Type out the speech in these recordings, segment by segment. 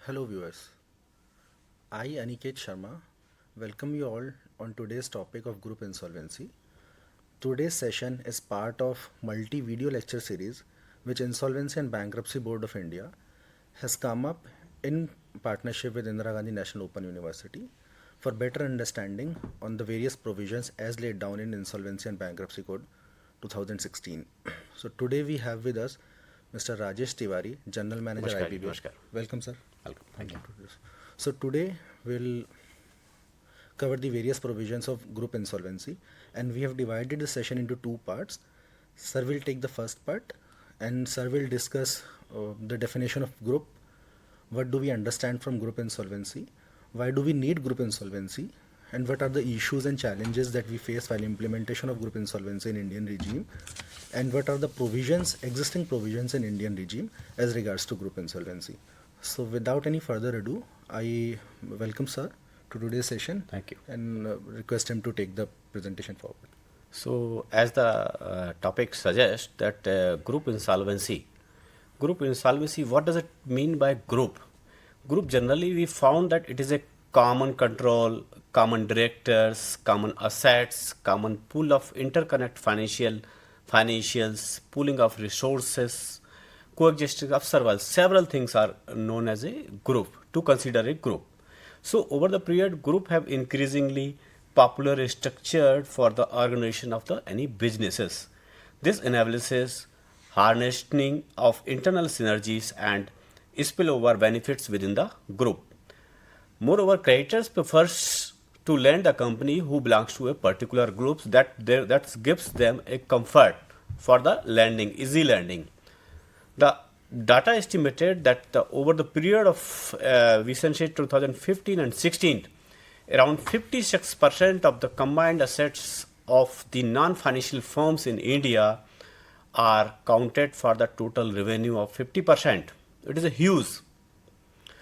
Hello viewers, I Aniket Sharma welcome you all on today's topic of group insolvency. Today's session is part of multi-video lecture series which Insolvency and Bankruptcy Board of India has come up in partnership with Indira Gandhi National Open University for better understanding on the various provisions as laid down in Insolvency and Bankruptcy Code 2016. So today we have with us Mr. Rajesh Tiwari, General Manager Namaskar, IBBI. namaskar. Welcome, sir. Welcome. Thank you. So today we'll cover the various provisions of group insolvency, and we have divided the session into two parts. Sir will take the first part and sir will discuss the definition of group, what do we understand from group insolvency, why do we need group insolvency, and what are the issues and challenges that we face while implementation of group insolvency in Indian regime, and what are the provisions, existing provisions in Indian regime as regards to group insolvency. So without any further ado, I welcome sir to today's session. Thank you. And request him to take the presentation forward. So, as the topic suggests, that group insolvency, what does it mean by group? Group generally we found that it is a common control, common directors, common assets, common pool of interconnect financials, pooling of resources, coexisting of survival. Several things are known as a group, to consider a group. So over the period, group have increasingly popular structured for the organization of the any businesses. This enables harnessing of internal synergies and spillover benefits within the group. Moreover, creditors prefers to lend a company who belongs to a particular group that gives them a comfort for the lending, easy lending. The data estimated that over the period of we can say 2015 and 16, around 56% of the combined assets of the non-financial firms in India are counted for the total revenue of 50%. It is a huge.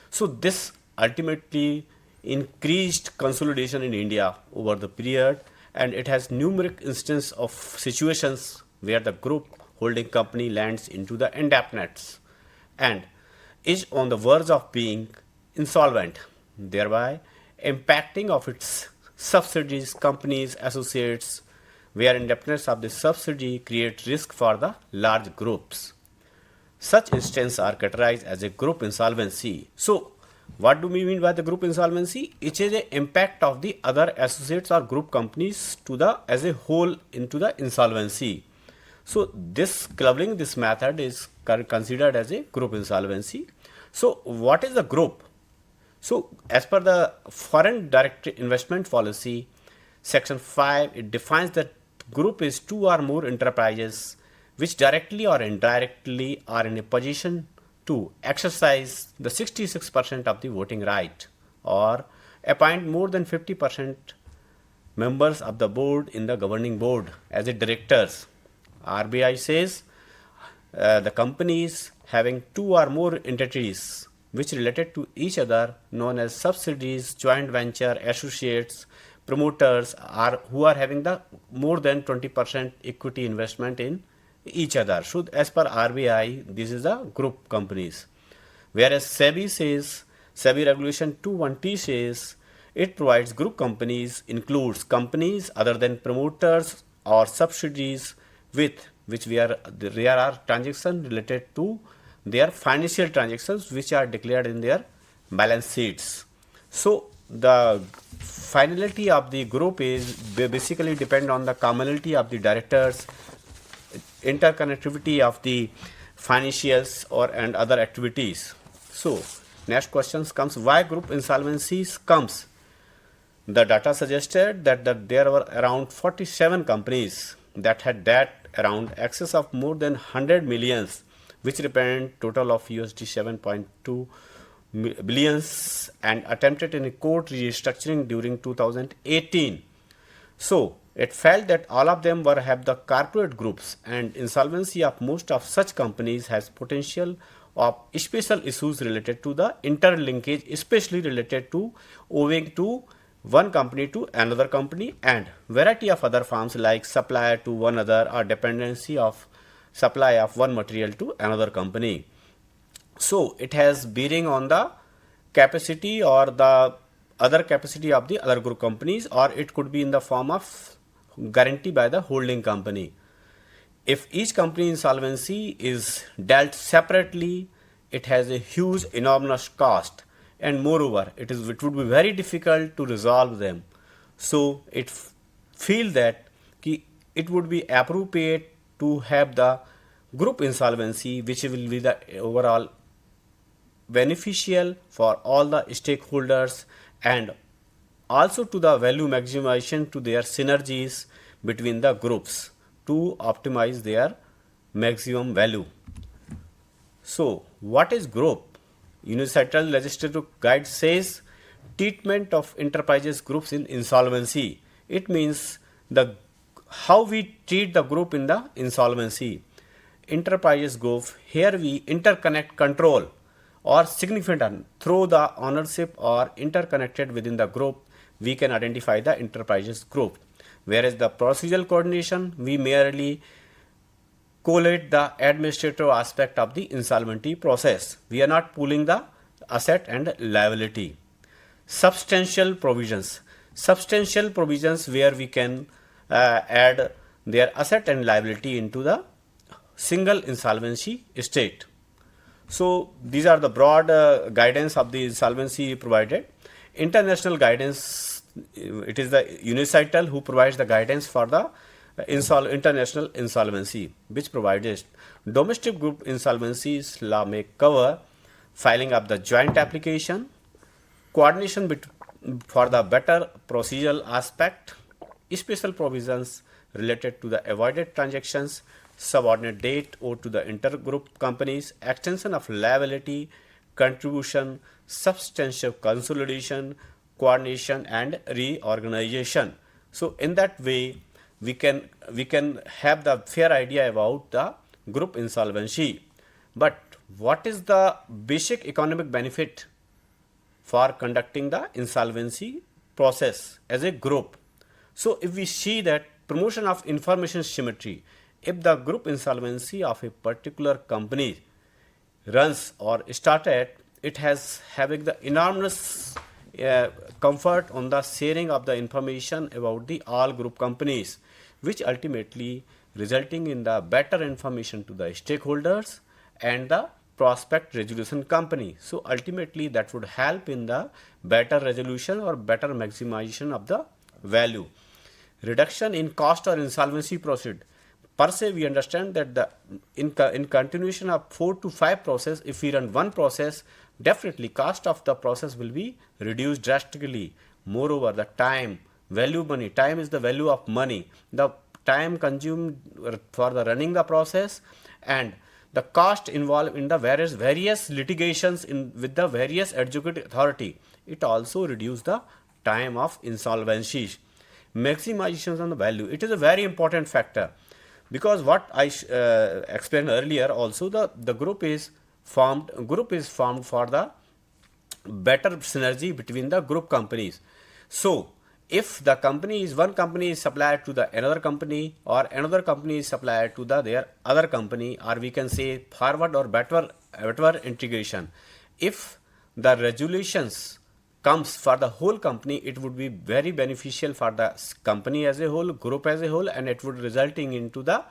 So this ultimately increased consolidation in India over the period, and it has numerous instances of situations where the group holding company lands into the indebtedness and is on the verge of being insolvent, thereby impacting of its subsidiaries, companies, associates, where indebtedness of the subsidiary creates risk for the large groups. Such instances are categorized as a group insolvency. So, what do we mean by the group insolvency? It is the impact of the other associates or group companies to the as a whole into the insolvency. So this clubbing, this method is considered as a group insolvency. So what is the group? So as per the foreign direct investment policy, section 5, it defines that group is two or more enterprises which directly or indirectly are in a position to exercise the 66% of the voting right or appoint more than 50% members of the board in the governing board as a directors. RBI says the companies having two or more entities which related to each other known as subsidiaries, joint venture, associates, promoters are who are having the more than 20% equity investment in each other. So as per RBI, this is the group companies. Whereas SEBI regulation 21T says it provides group companies includes companies other than promoters or subsidiaries with which there are transactions related to their financial transactions which are declared in their balance sheets. So the finality of the group is basically depend on the commonality of the directors, interconnectivity of the financials or and other activities. So next questions comes, why group insolvencies comes? The data suggested that there were around 47 companies that had debt around excess of more than 100 millions, which represent total of USD 7.2 billions and attempted in a court restructuring during 2018. So it felt that all of them were have the corporate groups, and insolvency of most of such companies has potential of special issues related to the interlinkage, especially related to owing to one company to another company and variety of other forms like supplier to one other or dependency of supply of one material to another company. So it has bearing on the capacity or the other capacity of the other group companies, or it could be in the form of guarantee by the holding company. If each company insolvency is dealt separately, it has a huge, enormous cost, and moreover, it would be very difficult to resolve them. So it feel that it would be appropriate to have the group insolvency, which will be the overall beneficial for all the stakeholders, and also to the value maximization to their synergies between the groups to optimize their maximum value. So, what is group? Unilateral legislative guide says treatment of enterprises groups in insolvency. It means the how we treat the group in the insolvency. Enterprises group, here we interconnect control or significant through the ownership or interconnected within the group, we can identify the enterprises group. Whereas the procedural coordination, we merely collate the administrative aspect of the insolvency process. We are not pooling the asset and liability. Substantial provisions. Substantial provisions where we can add their asset and liability into the single insolvency state. So these are the broad guidance of the insolvency provided. International guidance, it is the UNICITAL who provides the guidance for the international insolvency, which provides domestic group insolvencies law may cover filing of the joint application, coordination for the better procedural aspect, special provisions related to the avoided transactions, subordinate debt owed to the intergroup companies, extension of liability, contribution, substantial consolidation, coordination and reorganization. So in that way we can have the fair idea about the group insolvency. But what is the basic economic benefit for conducting the insolvency process as a group? So if we see that promotion of information symmetry, if the group insolvency of a particular company runs or started, it has having the enormous comfort on the sharing of the information about the all group companies, which ultimately resulting in the better information to the stakeholders and the prospect resolution company. So ultimately that would help in the better resolution or better maximization of the value. Reduction in cost or insolvency proceed. Per se, we understand that the in continuation of 4 to 5 process, if we run one process, definitely cost of the process will be reduced drastically. Moreover, the time, value money, time is the value of money. The time consumed for the running the process and the cost involved in the various litigations with the various adjudicatory authority, it also reduce the time of insolvency. Maximization on the value, it is a very important factor, because what I explained earlier also, the group is formed for the better synergy between the group companies. So if the one company is supplier to the another company, or another company is supplier to their other company, or we can say forward or backward integration, if the resolutions comes for the whole company, it would be very beneficial for the company as a whole, group as a whole, and it would resulting into the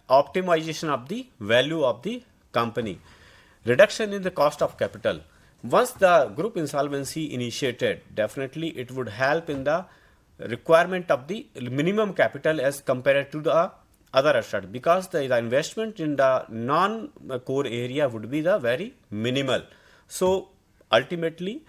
optimization of the value of the company. Reduction in the cost of capital. Once the group insolvency initiated, definitely it would help in the requirement of the minimum capital as compared to the other asset, because the investment in the non-core area would be the very minimal. So ultimately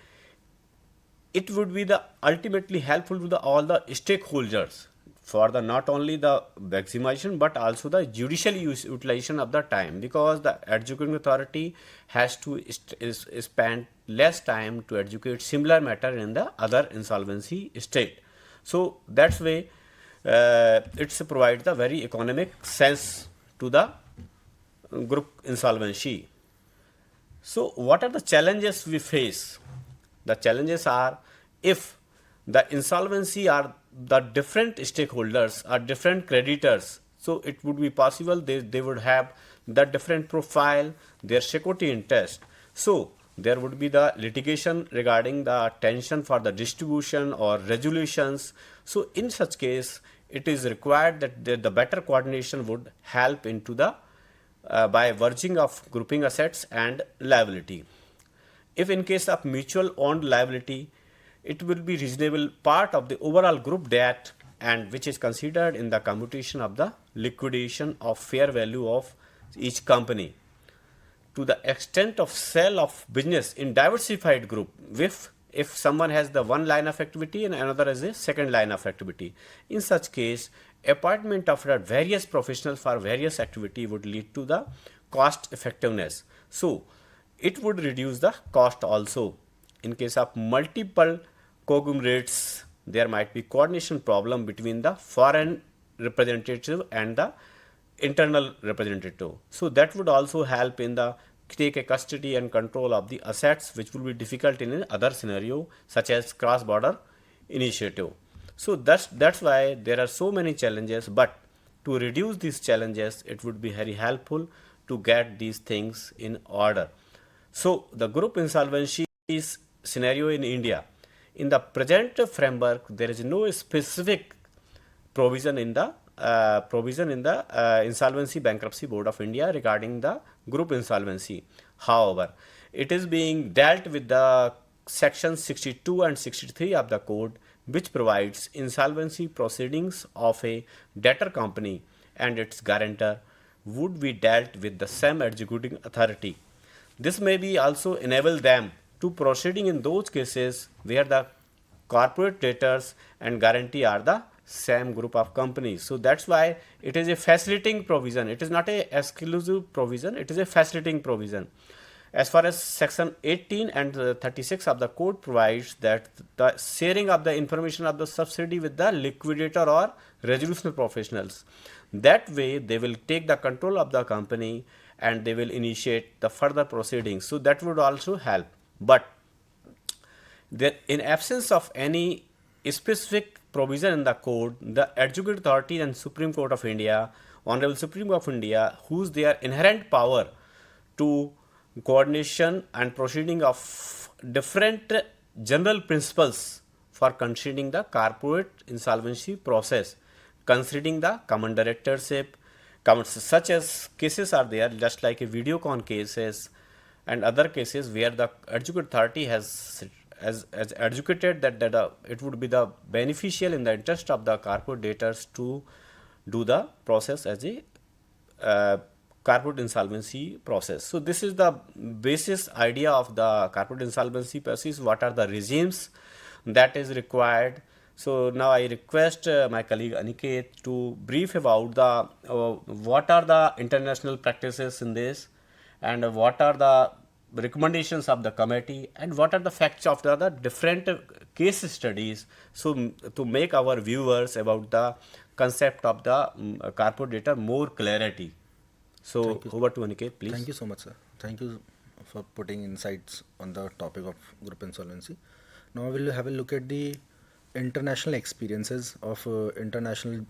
it would be the ultimately helpful to all the stakeholders for the not only the maximization but also the judicial utilization of the time, because the adjudicating authority has to spend less time to adjudicate similar matter in the other insolvency state. So that's way it provides the very economic sense to the group insolvency. So what are the challenges we face? The challenges are, if the insolvency are the different stakeholders or different creditors, so it would be possible they would have the different profile, their security interest. So there would be the litigation regarding the tension for the distribution or resolutions. So in such case, it is required that the better coordination would help into the by merging of grouping assets and liability. If in case of mutual owned liability, it will be reasonable part of the overall group debt and which is considered in the computation of the liquidation of fair value of each company. To the extent of sale of business in diversified group, if someone has the one line of activity and another has a second line of activity, in such case appointment of various professionals for various activity would lead to the cost effectiveness. So it would reduce the cost also. In case of multiple conglomerates, there might be coordination problem between the foreign representative and the internal representative. So that would also help in the take a custody and control of the assets, which will be difficult in another scenario such as cross-border initiative. So that's why there are so many challenges, but to reduce these challenges, it would be very helpful to get these things in order. So the group insolvency is scenario in India. In the present framework, there is no specific provision in the Insolvency Bankruptcy Board of India regarding the group insolvency. However, it is being dealt with the section 62 and 63 of the code, which provides insolvency proceedings of a debtor company and its guarantor would be dealt with the same executing authority. This may be also enable them to proceeding in those cases where the corporate debtors and guarantee are the same group of companies. So that's why it is a facilitating provision. It is not a exclusive provision. It is a facilitating provision. As far as section 18 and 36 of the code provides that the sharing of the information of the subsidy with the liquidator or resolution professionals. That way they will take the control of the company and they will initiate the further proceedings. So that would also help. But there, in absence of any specific provision in the code, the Adjudicatory Authority and Supreme Court of India, Honorable Supreme Court of India, whose their inherent power to coordination and proceeding of different general principles for considering the corporate insolvency process, considering the common directorship, such as cases are there, just like a videocon cases and other cases where the adjudicatory authority has educated that it would be the beneficial in the interest of the corporate debtors to do the process as a corporate insolvency process. So this is the basis idea of the corporate insolvency process. What are the regimes that is required? So now I request my colleague Aniket to brief about the what are the international practices in this, and what are the recommendations of the committee, and what are the facts of the different case studies, so to make our viewers about the concept of the corporate data more clarity. So over to Aniket, please. Thank you so much, sir. Thank you for putting insights on the topic of group insolvency. Now we'll have a look at the international experiences of international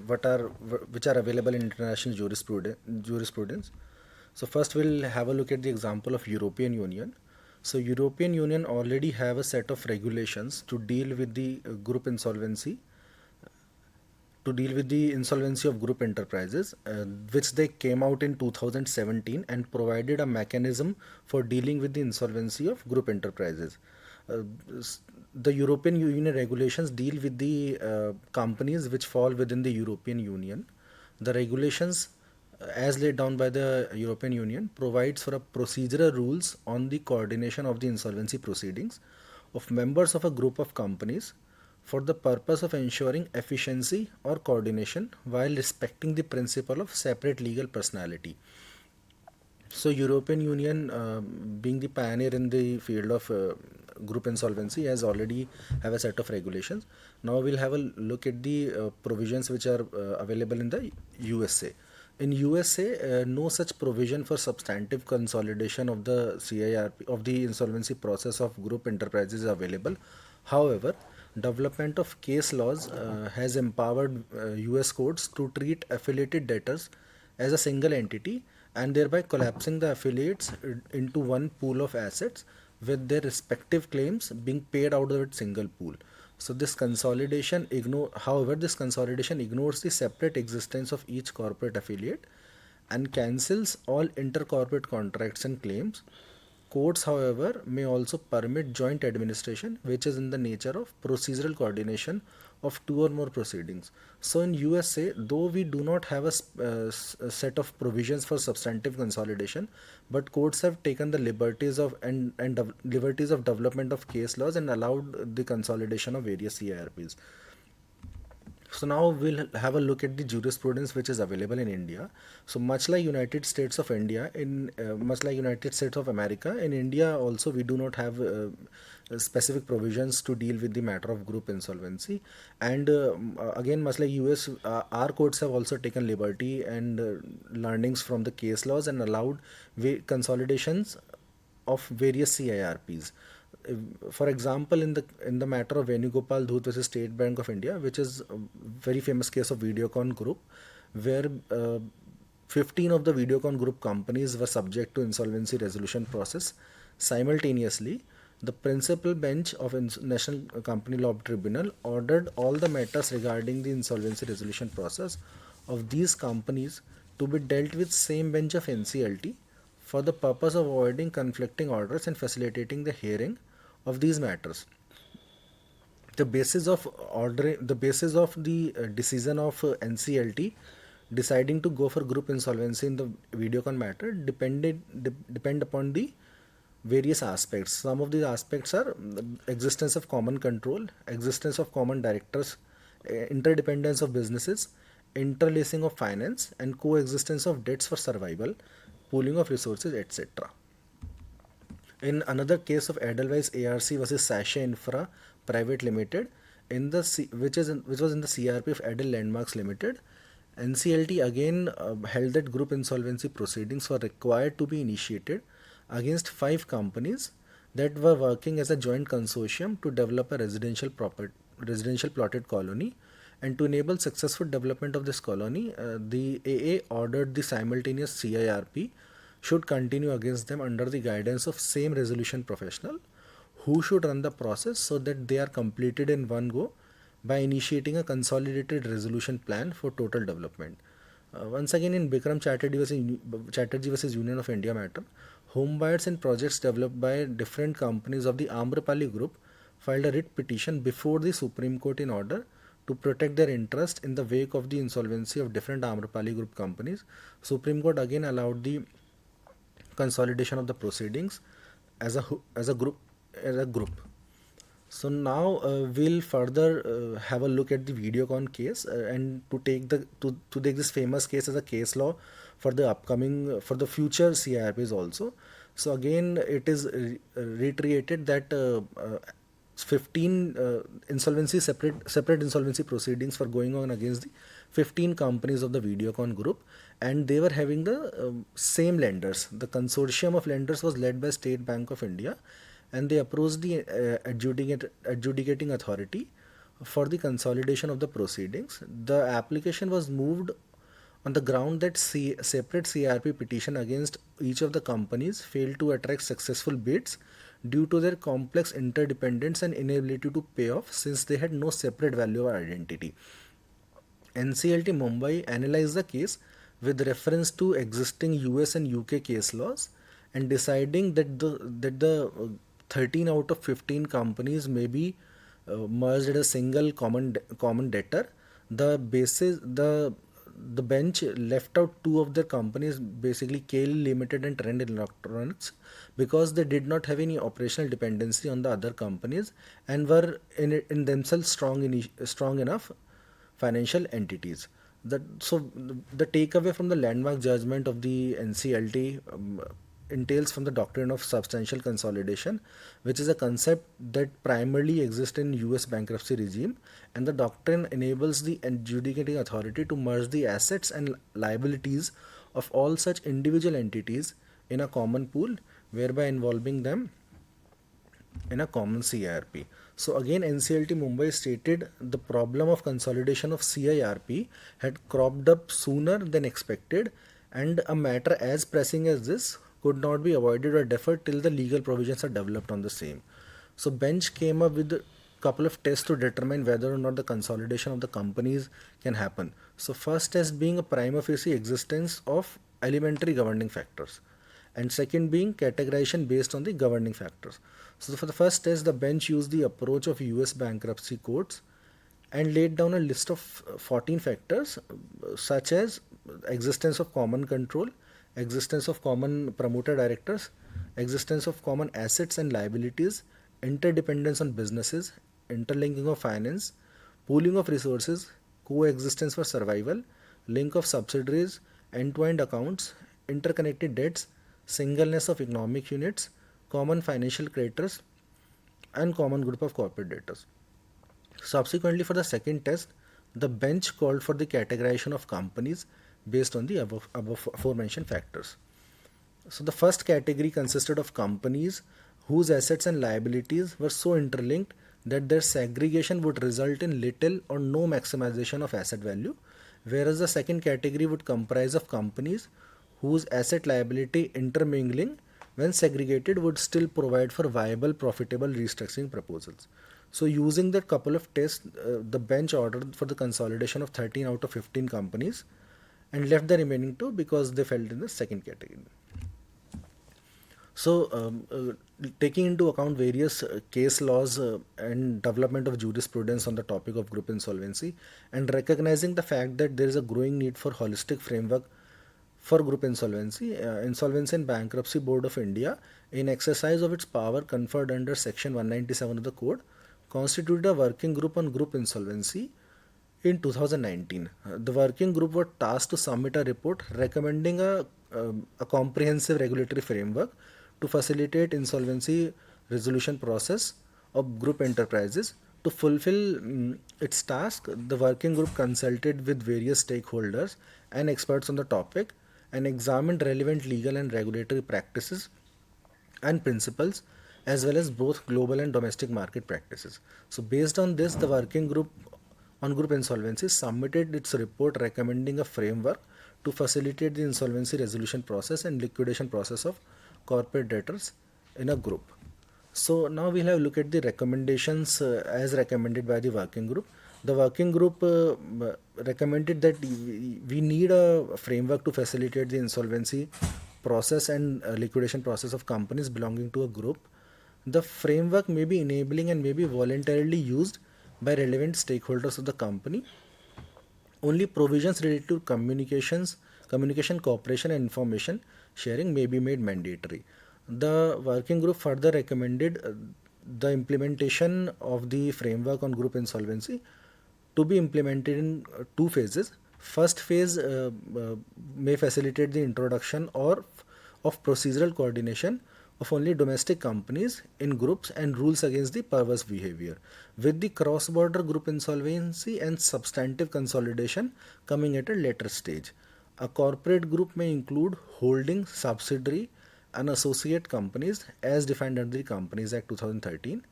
which are available in international jurisprudence. So first we'll have a look at the example of European Union. So European Union already have a set of regulations to deal with the group insolvency, of group enterprises, which they came out in 2017 and provided a mechanism for dealing with the insolvency of group enterprises. The European Union regulations deal with the companies which fall within the European Union. The regulations as laid down by the European Union provides for a procedural rules on the coordination of the insolvency proceedings of members of a group of companies for the purpose of ensuring efficiency or coordination while respecting the principle of separate legal personality. So European Union, being the pioneer in the field of group insolvency, has already have a set of regulations. Now we'll have a look at the provisions which are available in the USA. In USA, no such provision for substantive consolidation of the CIRP of the insolvency process of group enterprises is available. However, development of case laws has empowered US courts to treat affiliated debtors as a single entity and thereby collapsing the affiliates into one pool of assets with their respective claims being paid out of its single pool. So however, this consolidation ignores the separate existence of each corporate affiliate and cancels all intercorporate contracts and claims. Courts, however, may also permit joint administration, which is in the nature of procedural coordination of two or more proceedings. So, in USA, though we do not have a set of provisions for substantive consolidation, but courts have taken the liberties of liberties of development of case laws and allowed the consolidation of various CIRPs. So now we'll have a look at the jurisprudence which is available in India. So much like United States of India, much like United States of America, in India also we do not have specific provisions to deal with the matter of group insolvency. And again, much like US, our courts have also taken liberty and learnings from the case laws and allowed consolidations of various CIRPs. For example, in the matter of Venugopal Dhut versus State Bank of India, which is a very famous case of Videocon Group, where 15 of the Videocon Group companies were subject to insolvency resolution process simultaneously. The principal bench of National Company Law Tribunal ordered all the matters regarding the insolvency resolution process of these companies to be dealt with same bench of NCLT for the purpose of avoiding conflicting orders and facilitating the hearing of these matters. The basis of the decision of NCLT deciding to go for group insolvency in the Videocon matter depend upon the various aspects. Some of these aspects are existence of common control, existence of common directors, interdependence of businesses, interlacing of finance, and coexistence of debts for survival, pooling of resources, etc. In another case of Edelweiss ARC versus Sachet Infra Private Limited, which was in the CRP of Edel Landmarks Limited, NCLT again held that group insolvency proceedings were required to be initiated against 5 companies that were working as a joint consortium to develop a residential plotted colony. And to enable successful development of this colony, the AA ordered the simultaneous CIRP should continue against them under the guidance of same resolution professional who should run the process so that they are completed in one go by initiating a consolidated resolution plan for total development. Once again, in Bikram Chatterjee versus Union of India matter, home buyers and projects developed by different companies of the Amrapali group filed a writ petition before the Supreme Court in order to protect their interest in the wake of the insolvency of different Amrapali group companies. Supreme Court again allowed the consolidation of the proceedings as a group. So now we'll further have a look at the Videocon case and to take this famous case as a case law for the future CIRPs also. So again, it is reiterated that 15 separate insolvency proceedings were going on against the 15 companies of the Videocon group, and they were having the same lenders. The consortium of lenders was led by State Bank of India, and they approached the adjudicating authority for the consolidation of the proceedings. The application was moved on the ground that separate CRP petition against each of the companies failed to attract successful bids due to their complex interdependence and inability to pay off since they had no separate value or identity. NCLT Mumbai analyzed the case with reference to existing US and UK case laws and deciding that the 13 out of 15 companies may be merged as a single common debtor. The bench left out 2 of their companies, basically Kale Limited and Trend Electronics, because they did not have any operational dependency on the other companies and were in themselves strong enough financial entities. So the takeaway from the landmark judgment of the NCLT entails from the doctrine of substantial consolidation, which is a concept that primarily exists in US bankruptcy regime, and the doctrine enables the adjudicating authority to merge the assets and liabilities of all such individual entities in a common pool, whereby involving them in a common CIRP. So again, NCLT Mumbai stated the problem of consolidation of CIRP had cropped up sooner than expected, and a matter as pressing as this could not be avoided or deferred till the legal provisions are developed on the same. So bench came up with a couple of tests to determine whether or not the consolidation of the companies can happen. So first test being a prima facie existence of elementary governing factors, and second being categorization based on the governing factors. So for the first test, the bench used the approach of US bankruptcy courts and laid down a list of 14 factors, such as existence of common control, existence of common promoter directors, existence of common assets and liabilities, interdependence on businesses, interlinking of finance, pooling of resources, coexistence for survival, link of subsidiaries, entwined accounts, interconnected debts, singleness of economic units, common financial creditors, and common group of corporate debtors. Subsequently, for the second test, the bench called for the categorization of companies based on the above aforementioned factors. So, the first category consisted of companies whose assets and liabilities were so interlinked that their segregation would result in little or no maximization of asset value, whereas the second category would comprise of companies whose asset liability intermingling, when segregated, would still provide for viable, profitable restructuring proposals. So, using that couple of tests, the bench ordered for the consolidation of 13 out of 15 companies and left the remaining two because they fell in the second category. So, taking into account various case laws and development of jurisprudence on the topic of group insolvency, and recognizing the fact that there is a growing need for holistic framework for group insolvency, Insolvency and Bankruptcy Board of India, in exercise of its power conferred under Section 197 of the Code, constituted a working group on group insolvency in 2019. The working group was tasked to submit a report recommending a comprehensive regulatory framework to facilitate insolvency resolution process of group enterprises. To fulfill its task, the working group consulted with various stakeholders and experts on the topic and examined relevant legal and regulatory practices and principles, as well as both global and domestic market practices. So, based on this, the working group on group insolvency submitted its report recommending a framework to facilitate the insolvency resolution process and liquidation process of corporate debtors in a group. So now we'll have a look at the recommendations as recommended by the working group. The working group recommended that we need a framework to facilitate the insolvency process and liquidation process of companies belonging to a group. The framework may be enabling and may be voluntarily used by relevant stakeholders of the company. Only provisions related to communication, cooperation, and information sharing may be made mandatory. The working group further recommended the implementation of the framework on group insolvency to be implemented in two phases. First phase may facilitate the introduction or of procedural coordination of only domestic companies in groups and rules against the perverse behavior, with the cross-border group insolvency and substantive consolidation coming at a later stage. A corporate group may include holding, subsidiary, and associate companies as defined under the Companies Act 2013.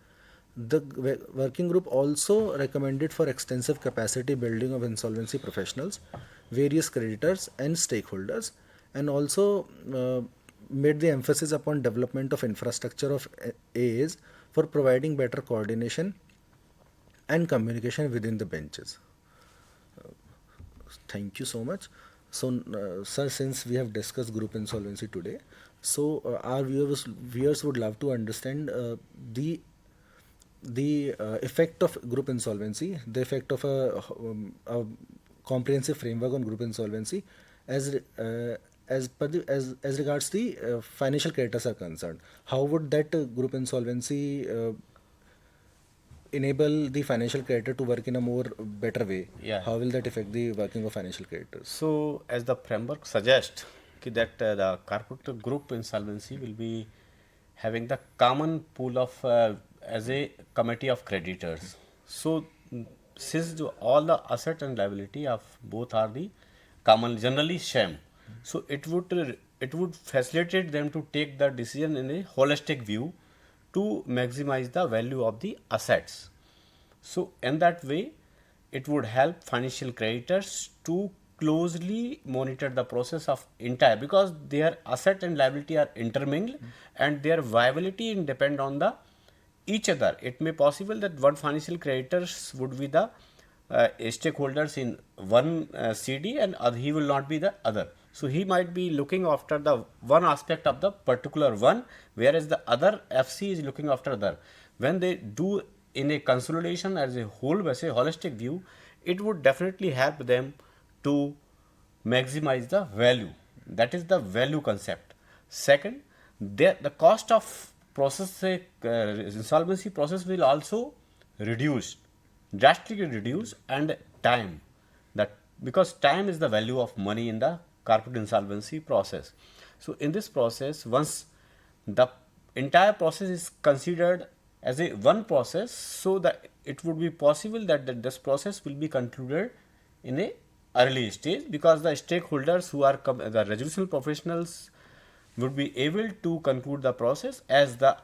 The working group also recommended for extensive capacity building of insolvency professionals, various creditors, and stakeholders, and also made the emphasis upon development of infrastructure of AAs for providing better coordination and communication within the benches. Thank you so much. So, sir, since we have discussed group insolvency today, so our viewers would love to understand the effect of group insolvency, the effect of a comprehensive framework on group insolvency, as as regards the financial creditors are concerned. How would that group insolvency enable the financial creditor to work in a more better way? Yeah. How will that affect the working of financial creditors? So, as the framework suggests, that the corporate group insolvency will be having the common pool of as a committee of creditors. So, since all the asset and liability of both are the common, generally same, so it would facilitate them to take the decision in a holistic view to maximize the value of the assets. So, in that way, it would help financial creditors to closely monitor the process of entire, because their asset and liability are intermingled and their viability depend on the each other. It may possible that one financial creditors would be the stakeholders in one CD and he will not be the other. So he might be looking after the one aspect of the particular one, whereas the other FC is looking after other. When they do in a consolidation as a whole, as a holistic view, it would definitely help them to maximize the value. That is the value concept. Second, the cost of process insolvency process will also reduce, drastically reduce, and time, that because time is the value of money in the corporate insolvency process. So in this process, once the entire process is considered as a one process, so that it would be possible that this process will be concluded in a early stage, because the stakeholders who are the resolution professionals would be able to conclude the process, as the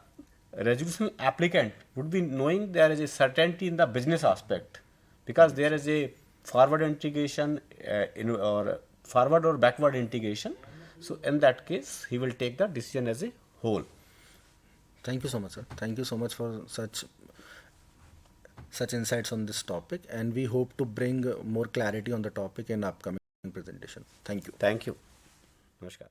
resolution applicant would be knowing there is a certainty in the business aspect, because there is a forward integration or forward or backward integration. So in that case, he will take the decision as a whole. Thank you so much, sir. Thank you so much for such insights on this topic, and we hope to bring more clarity on the topic in upcoming presentation. Thank you. Thank you. Namaskar.